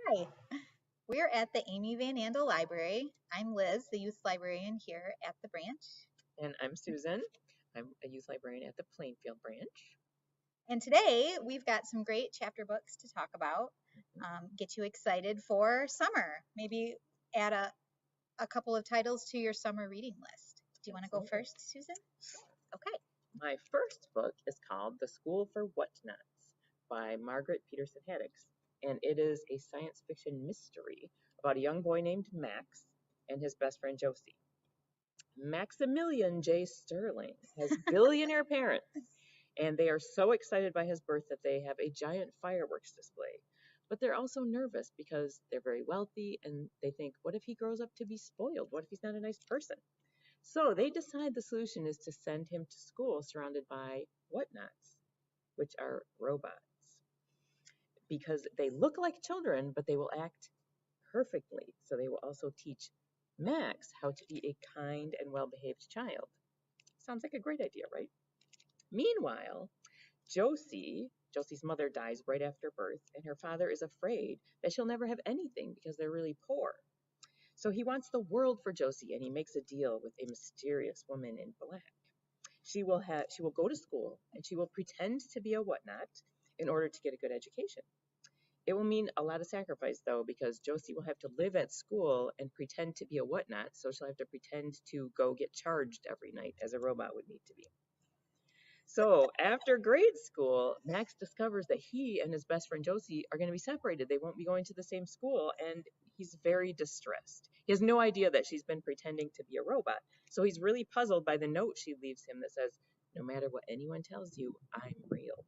Hi, we're at the Amy Van Andel Library. I'm Liz, the youth librarian here at the branch. And I'm Susan. I'm a youth librarian at the Plainfield branch. And today we've got some great chapter books to talk about, get you excited for summer. Maybe add a couple of titles to your summer reading list. Do you want to go first, Susan? Okay. My first book is called The School for Whatnots by Margaret Peterson Haddix. And it is a science fiction mystery about a young boy named Max and his best friend Josie. Maximilian J. Sterling has billionaire parents, and they are so excited by his birth that they have a giant fireworks display. But they're also nervous because they're very wealthy and they think, what if he grows up to be spoiled? What if he's not a nice person? So they decide the solution is to send him to school surrounded by whatnots, which are robots. Because they look like children, but they will act perfectly. So they will also teach Max how to be a kind and well-behaved child. Sounds like a great idea, right? Meanwhile, Josie's mother dies right after birth, and her father is afraid that she'll never have anything because they're really poor. So he wants the world for Josie, and he makes a deal with a mysterious woman in black. She will go to school, and she will pretend to be a whatnot in order to get a good education. It will mean a lot of sacrifice, though, because Josie will have to live at school and pretend to be a whatnot, so she'll have to pretend to go get charged every night as a robot would need to be. So after grade school, Max discovers that he and his best friend Josie are going to be separated. They won't be going to the same school, and he's very distressed. He has no idea that she's been pretending to be a robot. So he's really puzzled by the note she leaves him that says, "No matter what anyone tells you, I'm real."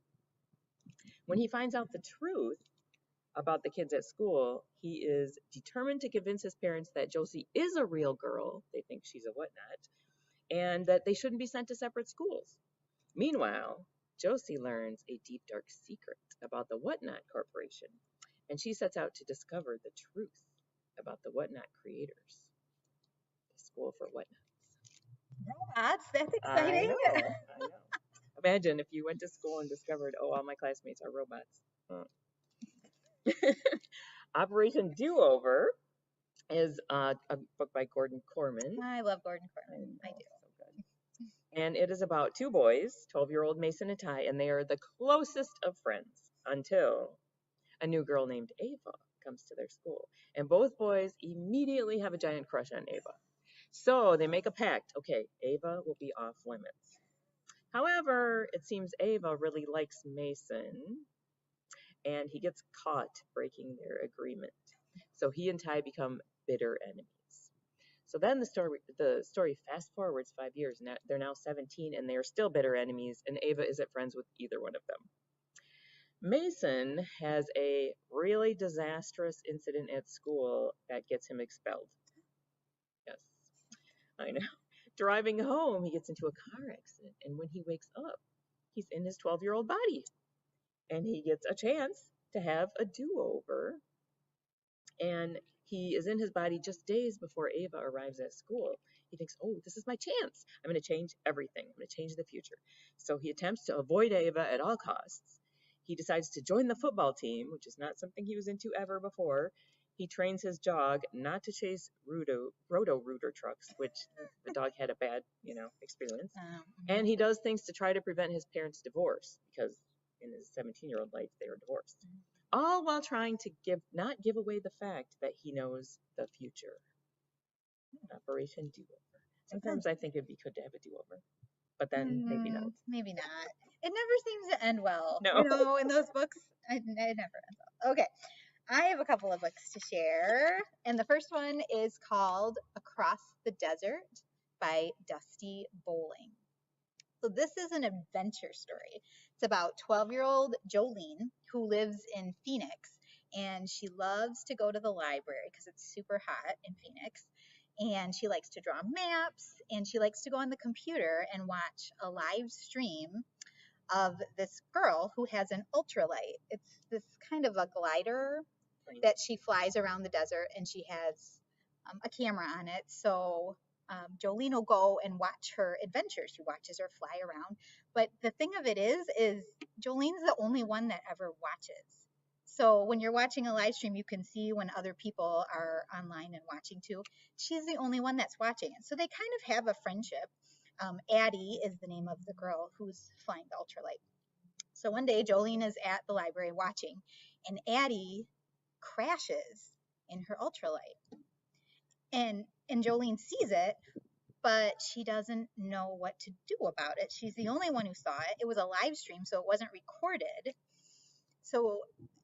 When he finds out the truth about the kids at school, he is determined to convince his parents that Josie is a real girl. They think she's a whatnot, and that they shouldn't be sent to separate schools. Meanwhile, Josie learns a deep, dark secret about the Whatnot Corporation, and she sets out to discover the truth about the Whatnot creators. The School for Whatnots. Robots, that's exciting. I know. Imagine if you went to school and discovered, oh, all my classmates are robots. Operation Do-Over is a book by Gordon Corman. I love Gordon Corman. I do. And it is about two boys, 12-year-old Mason and Ty, and they are the closest of friends until a new girl named Ava comes to their school. And both boys immediately have a giant crush on Ava. So they make a pact. Okay, Ava will be off limits. However, it seems Ava really likes Mason, and he gets caught breaking their agreement. So he and Ty become bitter enemies. So then the story fast forwards 5 years, and they're now 17, and they are still bitter enemies, and Ava isn't friends with either one of them. Mason has a really disastrous incident at school that gets him expelled. Yes, I know. Driving home, he gets into a car accident, and when he wakes up, he's in his 12-year-old body, and he gets a chance to have a do-over, and he is in his body just days before Ava arrives at school. He thinks, oh, this is my chance. I'm going to change everything. I'm going to change the future. So he attempts to avoid Ava at all costs. He decides to join the football team, which is not something he was into ever before. He trains his dog not to chase roto-rooter trucks, which the dog had a bad, experience. And he does things to try to prevent his parents' divorce, because in his 17-year-old life, they were divorced. All while trying to not give away the fact that he knows the future. Operation Do-Over. Sometimes I think it'd be good to have a do-over, but then maybe not. Maybe not. It never seems to end well. No. In those books, it never ends well. Okay, I have a couple of books to share, and the first one is called Across the Desert by Dusty Bowling. So this is an adventure story. It's about 12-year-old Jolene, who lives in Phoenix, and she loves to go to the library because it's super hot in Phoenix. And she likes to draw maps, and she likes to go on the computer and watch a live stream of this girl who has an ultralight. It's this kind of a glider that she flies around the desert, and she has a camera on it. So Jolene will go and watch her adventures. She watches her fly around. But the thing of it is Jolene's the only one that ever watches. So when you're watching a live stream, you can see when other people are online and watching too. She's the only one that's watching it. So they kind of have a friendship. Addie is the name of the girl who's flying the ultralight. So one day Jolene is at the library watching, and Addie crashes in her ultralight. And Jolene sees it, but she doesn't know what to do about it. She's the only one who saw it. It was a live stream, so it wasn't recorded. So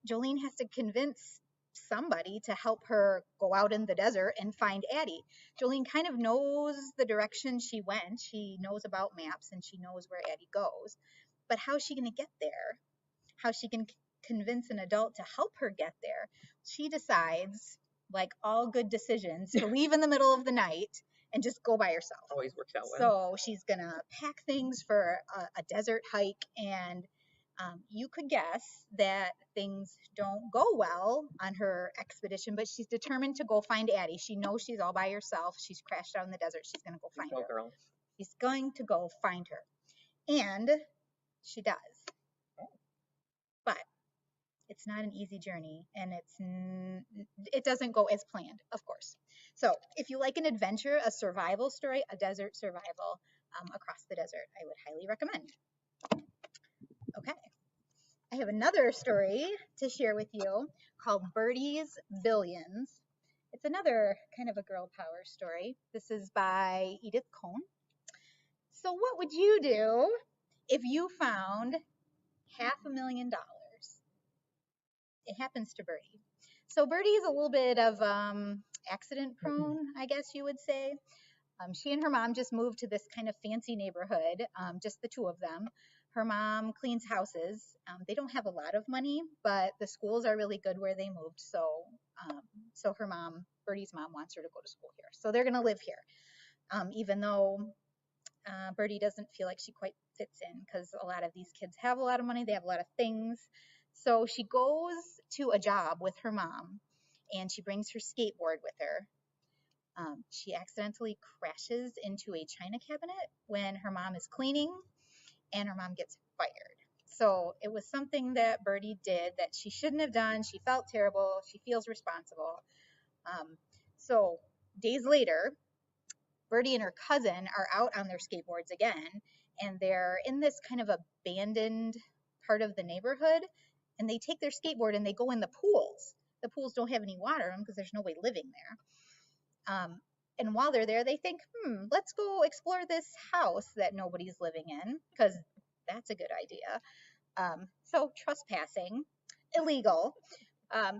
Jolene has to convince somebody to help her go out in the desert and find Addie. Jolene kind of knows the direction she went. She knows about maps and she knows where Addie goes. But how's she going to get there? How she can convince an adult to help her get there? She decides, like all good decisions, to leave in the middle of the night and just go by herself. Always works out well. So she's going to pack things for a desert hike, and you could guess that things don't go well on her expedition, but she's determined to go find Addie. She knows she's all by herself. She's crashed out in the desert. She's going to go find her. Girl. She's going to go find her. And she does. But it's not an easy journey, and it doesn't go as planned, of course. So if you like an adventure, a survival story, a desert survival across the desert, I would highly recommend. Okay. I have another story to share with you called Birdie's Billions. It's another kind of a girl power story. This is by Edith Cohn. So what would you do if you found $500,000? It happens to Birdie. So Birdie is a little bit of accident prone, I guess you would say. She and her mom just moved to this kind of fancy neighborhood, just the two of them. Her mom cleans houses. They don't have a lot of money, but the schools are really good where they moved. So her mom, Birdie's mom, wants her to go to school here. So they're going to live here, even though Birdie doesn't feel like she quite fits in, because a lot of these kids have a lot of money. They have a lot of things. So she goes to a job with her mom, and she brings her skateboard with her. She accidentally crashes into a china cabinet when her mom is cleaning, and her mom gets fired. So it was something that Birdie did that she shouldn't have done. She felt terrible. She feels responsible. So days later, Birdie and her cousin are out on their skateboards again, and they're in this kind of abandoned part of the neighborhood, and they take their skateboard and they go in the pools. The pools don't have any water in them because there's nobody living there. And while they're there, they think, let's go explore this house that nobody's living in, because that's a good idea. So trespassing, illegal.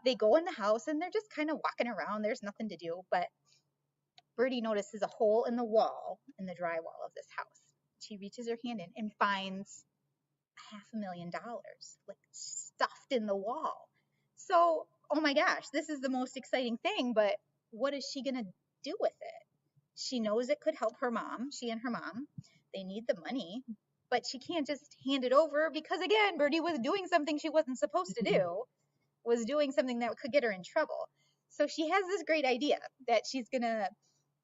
They go in the house and they're just kind of walking around. There's nothing to do, but Birdie notices a hole in the wall, in the drywall of this house. She reaches her hand in and finds $500,000, like stuffed in the wall. So, oh my gosh, this is the most exciting thing, but what is she going to do with it? She knows it could help her mom. She and her mom, they need the money, but she can't just hand it over because, again, Birdie was doing something she wasn't supposed to do, was doing something that could get her in trouble. So she has this great idea that she's going to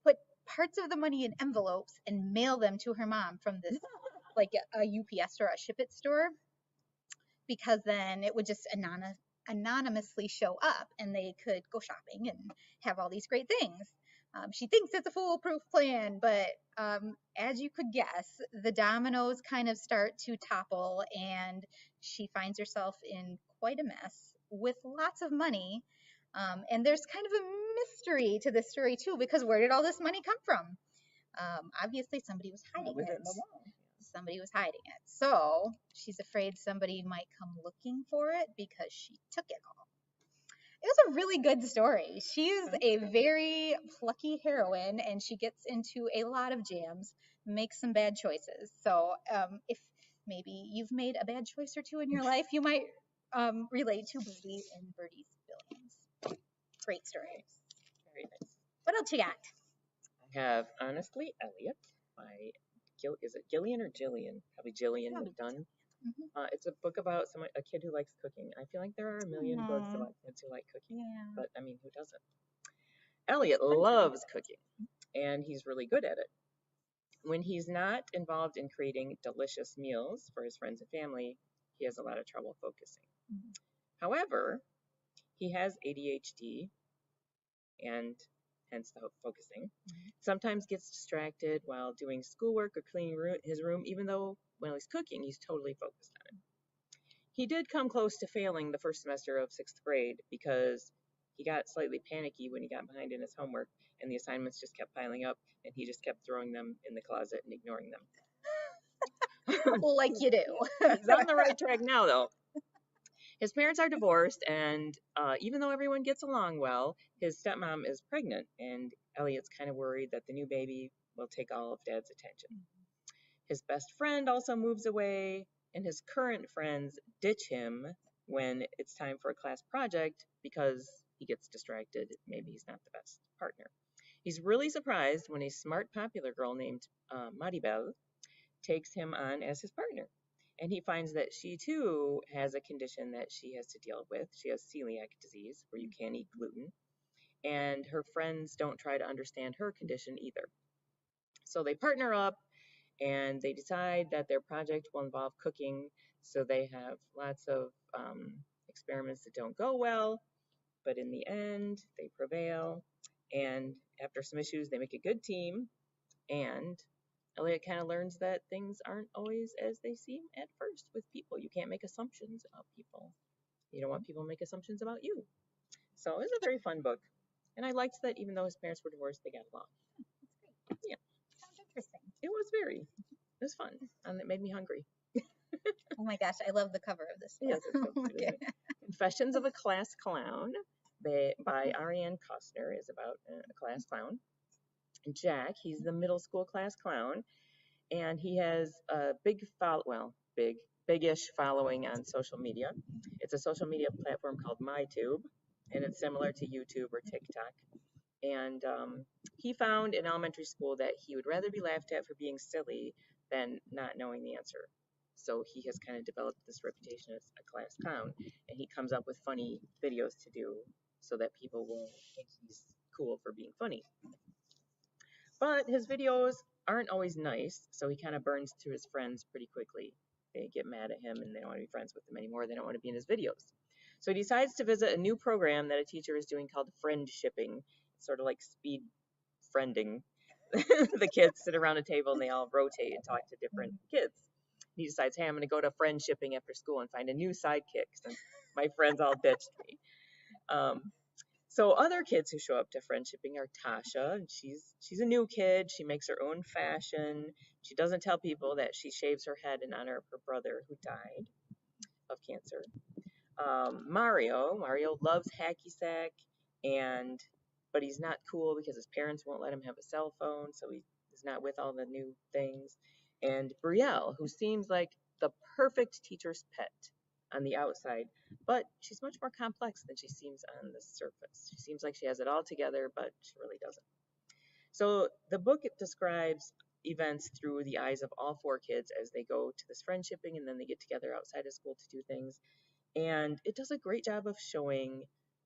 put parts of the money in envelopes and mail them to her mom from this, like a UPS store, a Ship It store, because then it would just anonymously show up and they could go shopping and have all these great things. She thinks it's a foolproof plan, but as you could guess, the dominoes kind of start to topple, and she finds herself in quite a mess with lots of money. And there's kind of a mystery to this story too, because where did all this money come from? Obviously somebody was hiding it. Somebody was hiding it. So she's afraid somebody might come looking for it because she took it all. It was a really good story. She's a very plucky heroine, and she gets into a lot of jams, makes some bad choices. So if maybe you've made a bad choice or two in your life, you might relate to Birdie and Birdie's Billions. Great story. Very nice. What else you got? I have Honestly Elliot by is it Gillian or Jillian? Probably Jillian Dunn. Mm-hmm. It's a book about a kid who likes cooking. I feel like there are a million books about kids who like cooking, but I mean, who doesn't? Elliot loves cooking, and he's really good at it. When he's not involved in creating delicious meals for his friends and family, he has a lot of trouble focusing. However, He has ADHD and hence the focusing. Sometimes gets distracted while doing schoolwork or cleaning his room, even though while he's cooking, he's totally focused on it. He did come close to failing the first semester of sixth grade because he got slightly panicky when he got behind in his homework and the assignments just kept piling up and he just kept throwing them in the closet and ignoring them. Like you do. He's on the right track now, though. His parents are divorced, and even though everyone gets along well, his stepmom is pregnant, and Elliot's kind of worried that the new baby will take all of Dad's attention. His best friend also moves away, and his current friends ditch him when it's time for a class project because he gets distracted. Maybe he's not the best partner. He's really surprised when a smart, popular girl named Maribel takes him on as his partner. And he finds that she too has a condition that she has to deal with. She has celiac disease, where you can't eat gluten. And her friends don't try to understand her condition either. So they partner up and they decide that their project will involve cooking. So they have lots of experiments that don't go well, but in the end, they prevail. And after some issues, they make a good team. And Elliot kind of learns that things aren't always as they seem at first with people. You can't make assumptions about people. You don't want people to make assumptions about you. So it was a very fun book. And I liked that even though his parents were divorced, they got along. That's great. Yeah. Sounds interesting. It was fun. And it made me hungry. Oh my gosh, I love the cover of this. Yes, it's so cute, isn't it? Confessions of a Class Clown by Ariane Costner is about a class clown. Jack, he's the middle school class clown, and he has a big-ish following on social media. It's a social media platform called MyTube, and it's similar to YouTube or TikTok. And he found in elementary school that he would rather be laughed at for being silly than not knowing the answer. So he has kind of developed this reputation as a class clown, and he comes up with funny videos to do so that people will think he's cool for being funny. But his videos aren't always nice, so he kind of burns through his friends pretty quickly. They get mad at him and they don't want to be friends with him anymore. They don't want to be in his videos. So he decides to visit a new program that a teacher is doing called friend shipping. It's sort of like speed friending. The kids sit around a table and they all rotate and talk to different kids. He decides, hey, I'm going to go to friend shipping after school and find a new sidekick since my friends all ditched me. So other kids who show up to friendshipping are Tasha, and she's a new kid. She makes her own fashion. She doesn't tell people that she shaves her head in honor of her brother who died of cancer. Mario loves hacky sack, but he's not cool because his parents won't let him have a cell phone, so he is not with all the new things. And Brielle, who seems like the perfect teacher's pet on the outside, but she's much more complex than she seems on the surface. She seems like she has it all together, but she really doesn't. So the book describes events through the eyes of all four kids as they go to this friendshipping and then they get together outside of school to do things. And it does a great job of showing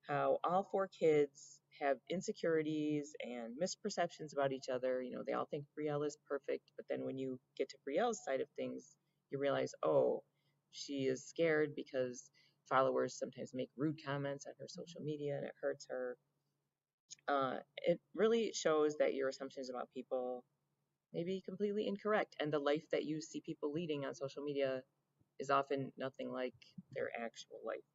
how all four kids have insecurities and misperceptions about each other. You know, they all think Brielle is perfect, but then when you get to Brielle's side of things, you realize, oh, she is scared because followers sometimes make rude comments on her social media and it hurts her. It really shows that your assumptions about people may be completely incorrect, and the life that you see people leading on social media is often nothing like their actual life.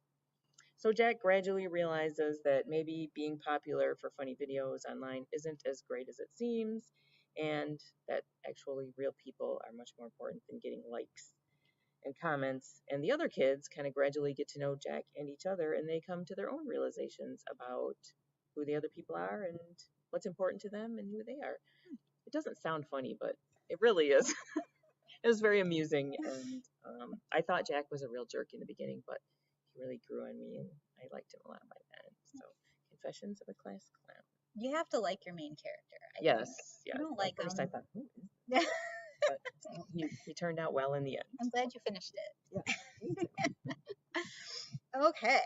So Jack gradually realizes that maybe being popular for funny videos online isn't as great as it seems, and that actually real people are much more important than getting likes and comments. And the other kids kind of gradually get to know Jack and each other, and they come to their own realizations about who the other people are and what's important to them and who they are. It doesn't sound funny, but it really is. It was very amusing, and I thought Jack was a real jerk in the beginning, but he really grew on me, and I liked him a lot by then. So, Confessions of a Class Clown. You have to like your main character. Yes. I don't like At first him. I thought, but he turned out well in the end. I'm glad you finished it. Yeah. Okay.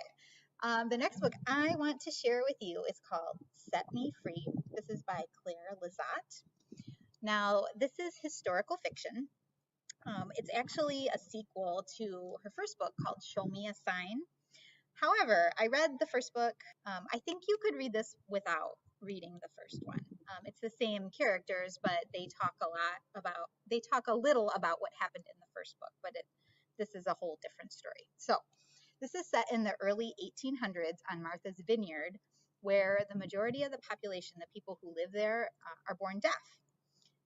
The next book I want to share with you is called Set Me Free. This is by Claire Lazat. Now, this is historical fiction. It's actually a sequel to her first book called Show Me a Sign. However, I read the first book. I think you could read this without reading the first one. It's the same characters, but they talk a little about what happened in the first book, but this is a whole different story. So this is set in the early 1800s on Martha's Vineyard, where the majority of the population, the people who live there, are born deaf.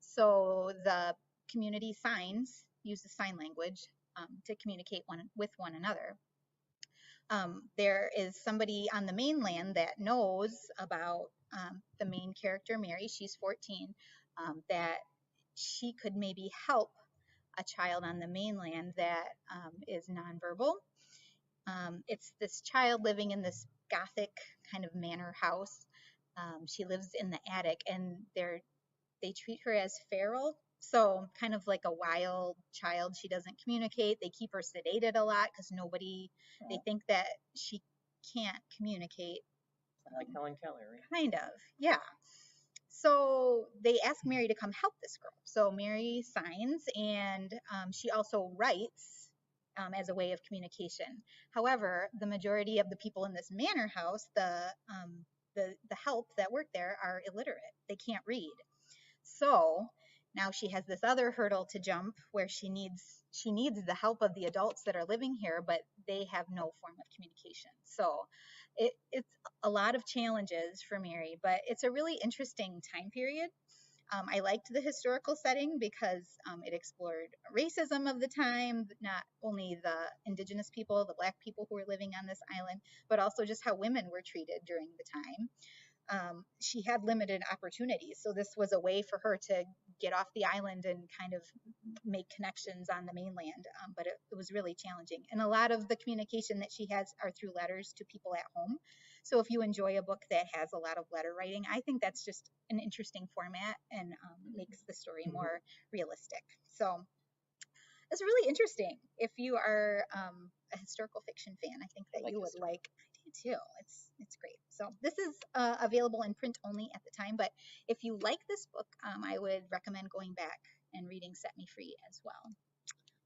So the community signs use the sign language to communicate with one another. There is somebody on the mainland that knows about the main character, Mary. She's 14, that she could maybe help a child on the mainland that is nonverbal. It's this child living in this Gothic kind of manor house. She lives in the attic, and they treat her as feral, so kind of like a wild child. She doesn't communicate. They keep her sedated a lot because they think that she can't communicate. Like Helen Keller, right? Kind of, yeah. So they ask Mary to come help this girl. So Mary signs, and she also writes as a way of communication. However, the majority of the people in this manor house, the help that work there, are illiterate. They can't read. So now she has this other hurdle to jump where she needs the help of the adults that are living here, but they have no form of communication. So it's a lot of challenges for Mary, but it's a really interesting time period. I liked the historical setting because it explored racism of the time, not only the indigenous people, the Black people who were living on this island, but also just how women were treated during the time. She had limited opportunities. So this was a way for her to get off the island and kind of make connections on the mainland. But it was really challenging. And a lot of the communication that she has are through letters to people at home. So if you enjoy a book that has a lot of letter writing, I think that's just an interesting format and makes the story more realistic. So it's really interesting. If you are a historical fiction fan, I think that you would like. I do too. It's great. So this is available in print only at the time, but if you like this book, I would recommend going back and reading Set Me Free as well.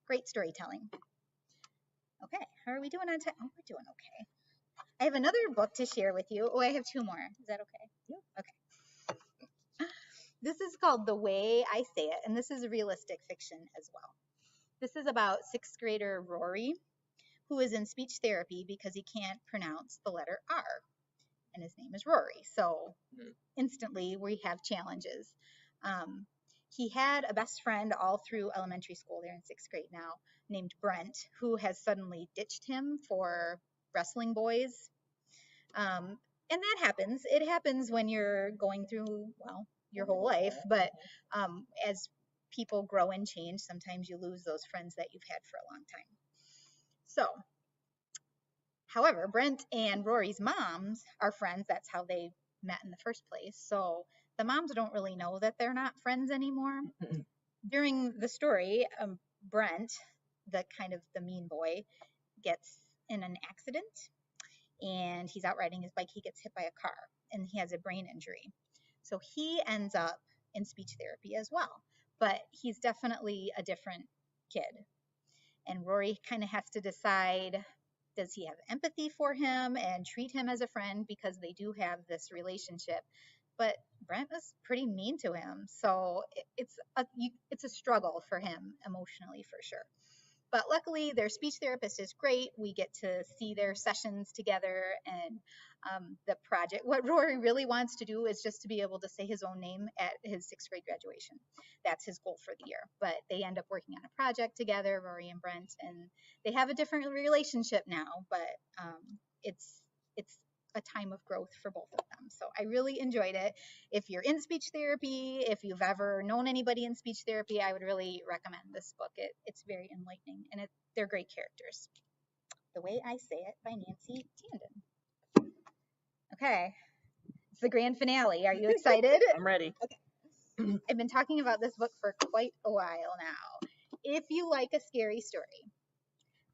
Great storytelling. Okay, how are we doing on time? Oh, we're doing okay. I have another book to share with you. Oh, I have two more. Is that okay? Yeah. Okay. This is called The Way I Say It, and this is realistic fiction as well. This is about sixth grader Rory, who is in speech therapy because he can't pronounce the letter R, and his name is Rory. So instantly we have challenges. He had a best friend all through elementary school, they're in sixth grade now, named Brent, who has suddenly ditched him for wrestling boys. And that happens. It happens when you're going through, well, your whole life, but as people grow and change, sometimes you lose those friends that you've had for a long time. So, however, Brent and Rory's moms are friends. That's how they met in the first place. So the moms don't really know that they're not friends anymore. During the story, Brent, the kind of the mean boy, gets in an accident, and he's out riding his bike. He gets hit by a car, and he has a brain injury. So he ends up in speech therapy as well. But he's definitely a different kid. And Rory kind of has to decide, does he have empathy for him and treat him as a friend, because they do have this relationship. But Brent was pretty mean to him. So it's a struggle for him emotionally, for sure. But luckily, their speech therapist is great. We get to see their sessions together, and the project. What Rory really wants to do is just to be able to say his own name at his sixth grade graduation. That's his goal for the year. But they end up working on a project together, Rory and Brent, and they have a different relationship now. But it's a time of growth for both of them. So I really enjoyed it. If you're in speech therapy, if you've ever known anybody in speech therapy, I would really recommend this book. It's very enlightening, and they're great characters. The Way I Say It by Nancy Tandon. Okay, it's the grand finale. Are you excited? I'm ready. Okay. I've been talking about this book for quite a while now. If you like a scary story,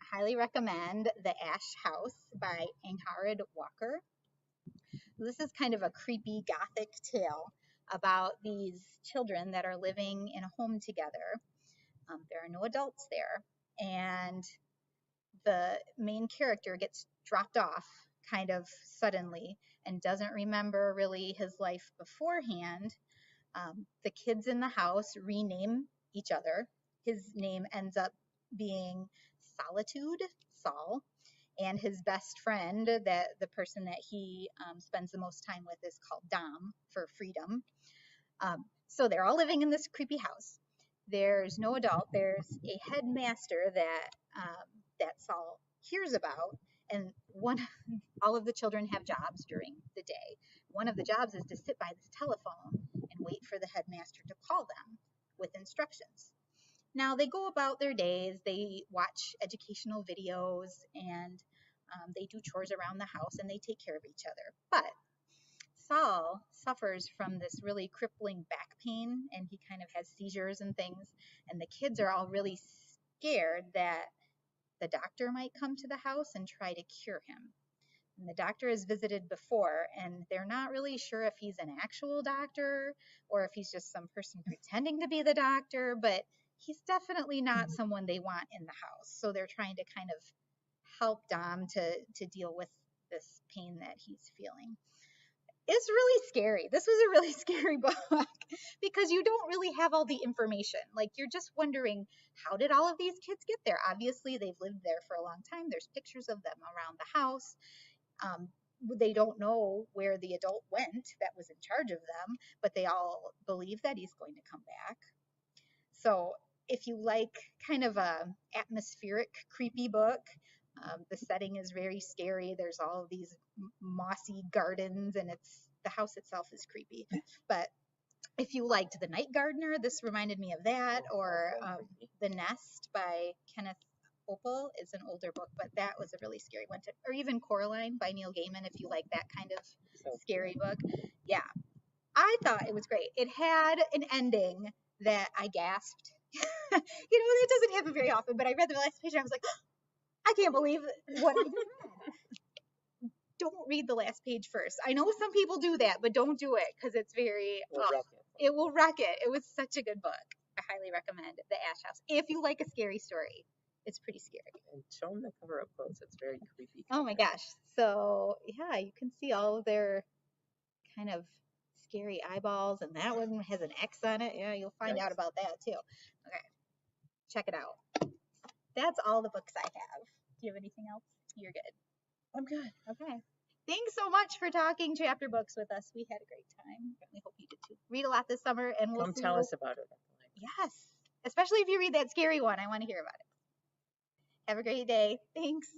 I highly recommend The Ash House by Angharad Walker. This is kind of a creepy Gothic tale about these children that are living in a home together. There are no adults there, and the main character gets dropped off kind of suddenly and doesn't remember really his life beforehand. The kids in the house rename each other. His name ends up being Solitude, Saul, and his best friend, that the person that he spends the most time with, is called Dom, for freedom. So they're all living in this creepy house. There's no adult. There's a headmaster that Saul hears about, and all of the children have jobs during the day. One of the jobs is to sit by this telephone and wait for the headmaster to call them with instructions. Now they go about their days. They watch educational videos, and they do chores around the house, and they take care of each other. But Saul suffers from this really crippling back pain, and he kind of has seizures and things. And the kids are all really scared that the doctor might come to the house and try to cure him. And the doctor has visited before, and they're not really sure if he's an actual doctor or if he's just some person pretending to be the doctor, but he's definitely not someone they want in the house. So they're trying to kind of help Dom to deal with this pain that he's feeling. It's really scary. This was a really scary book because you don't really have all the information. Like, you're just wondering, how did all of these kids get there? Obviously, they've lived there for a long time. There's pictures of them around the house. They don't know where the adult went that was in charge of them, but they all believe that he's going to come back. So if you like kind of a atmospheric, creepy book, the setting is very scary. There's all of these mossy gardens, and the house itself is creepy. But if you liked The Night Gardener, this reminded me of that, or The Nest by Kenneth Opel is an older book, but that was a really scary one. Or even Coraline by Neil Gaiman, if you like that kind of scary book. Yeah, I thought it was great. It had an ending that I gasped. It doesn't happen very often, but I read the last page and I was like, I can't believe what I just read. Don't read the last page first. I know some people do that, but don't do it because it's very, it will wreck it. It was such a good book. I highly recommend The Ash House. If you like a scary story, it's pretty scary. And show them the cover up close. It's very creepy. Oh my gosh. So yeah, you can see all of their kind of scary eyeballs, and that one has an X on it. Yeah, you'll find out about that too. Okay, check it out. That's all the books I have. Do you have anything else? You're good. I'm good. Okay. Thanks so much for talking chapter books with us. We had a great time. We hope you did too. Read a lot this summer, and we'll tell us about it. Yes, especially if you read that scary one. I want to hear about it. Have a great day. Thanks.